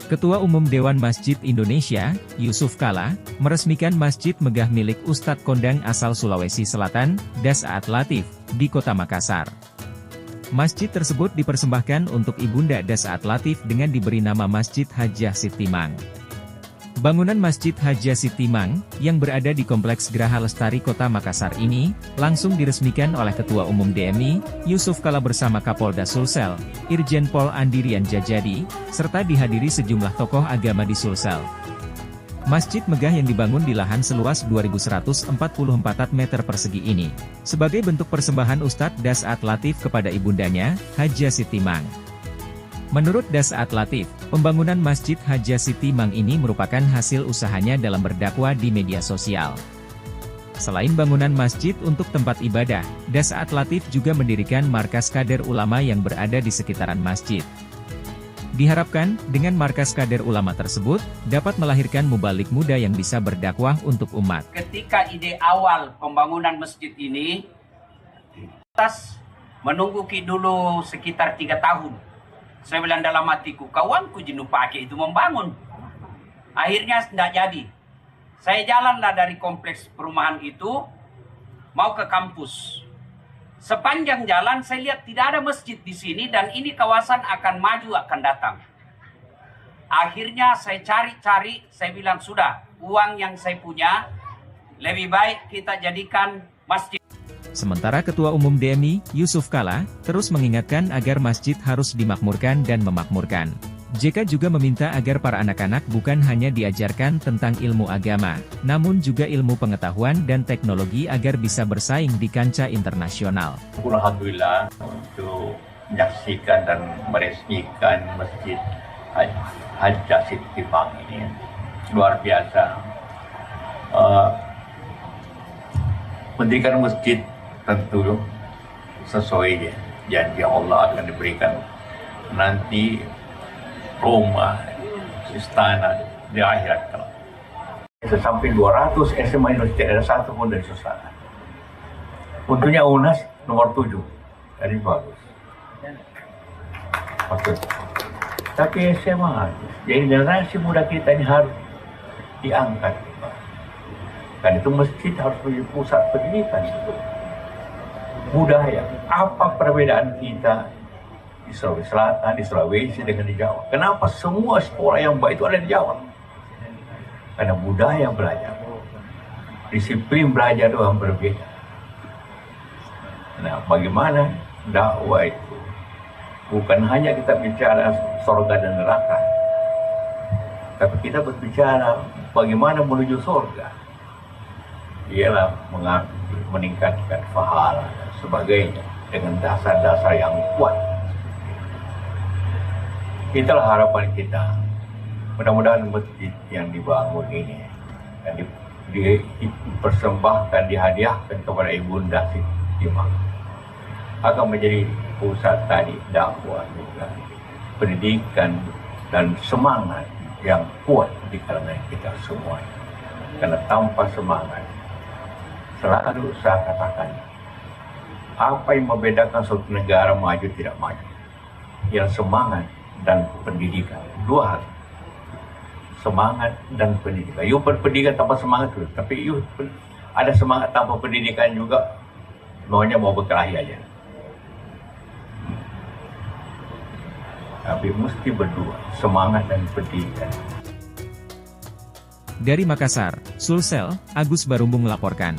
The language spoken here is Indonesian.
Ketua Umum Dewan Masjid Indonesia, Yusuf Kala, meresmikan Masjid Megah milik Ustadz Kondang asal Sulawesi Selatan, Dasaat Latif, di Kota Makassar. Masjid tersebut dipersembahkan untuk Ibunda Dasaat Latif dengan diberi nama Masjid Hajah Sitimang. Bangunan Masjid Hajah Sitimang, yang berada di Kompleks Geraha Lestari Kota Makassar ini, langsung diresmikan oleh Ketua Umum DMI, Yusuf Kala bersama Kapolda Sulsel, Irjen Pol Andirian Djajadi, serta dihadiri sejumlah tokoh agama di Sulsel. Masjid megah yang dibangun di lahan seluas 2.144 meter persegi ini, sebagai bentuk persembahan Ustadz Dasaat Latif kepada ibundanya, Hajah Sitimang. Menurut Dasaat Latif, pembangunan Masjid Hajah Sitimang ini merupakan hasil usahanya dalam berdakwah di media sosial. Selain bangunan masjid untuk tempat ibadah, Dasaat Latif juga mendirikan markas kader ulama yang berada di sekitaran masjid. Diharapkan, dengan markas kader ulama tersebut, dapat melahirkan mubalik muda yang bisa berdakwah untuk umat. Ketika ide awal pembangunan masjid ini, atas menunggu dulu sekitar 3 tahun. Saya bilang dalam hatiku, kawanku jenuh pakai itu membangun. Akhirnya tidak jadi. Saya jalanlah dari kompleks perumahan itu, mau ke kampus. Sepanjang jalan saya lihat tidak ada masjid di sini dan ini kawasan akan maju, akan datang. Akhirnya saya cari-cari, saya bilang sudah, uang yang saya punya, lebih baik kita jadikan masjid. Sementara Ketua Umum DMI, Yusuf Kala, terus mengingatkan agar masjid harus dimakmurkan dan memakmurkan. JK juga meminta agar para anak-anak bukan hanya diajarkan tentang ilmu agama, namun juga ilmu pengetahuan dan teknologi agar bisa bersaing di kancah internasional. Alhamdulillah untuk menyaksikan dan meresmikan Masjid Hajah Sitimang ini luar biasa. Mendirikan masjid tentu sesuai janji Allah akan diberikan nanti rumah istana di akhirat kelak. Sampai 200 SMA Indonesia ada satu pun dari Susana. Untuknya UNAS nomor 7, jadi bagus. Oke. Tapi SMA, jadi generasi muda kita ini harus diangkat. Kan itu masjid harus menjadi pusat pendidikan. Budaya, apa perbedaan kita di Sulawesi Selatan, di Sulawesi dengan di Jawa? Kenapa semua sekolah yang baik itu ada di Jawa? Karena budaya belajar, disiplin belajar itu yang berbeda. Nah, bagaimana dakwah itu? Bukan hanya kita bicara surga dan neraka, tapi kita berbicara bagaimana menuju surga. Ialah meningkatkan pahala dan sebagainya dengan dasar-dasar yang kuat. Itulah harapan kita. Mudah-mudahan masjid yang dibangun ini dan dipersembahkan, dihadiahkan kepada Ibunda Sitimang akan menjadi pusat tadi dakwah juga, pendidikan dan semangat yang kuat di kalangan kita semua. Karena tanpa semangat, selalu saya katakan, apa yang membedakan suatu negara maju tidak maju? Yang semangat dan pendidikan. Dua hal. Semangat dan pendidikan. You berpendidikan tanpa semangat dulu, tapi you ada semangat tanpa pendidikan juga, maunya mau berkelahi aja. Tapi mesti berdua, semangat dan pendidikan. Dari Makassar, Sulsel, Agus Barumbung melaporkan.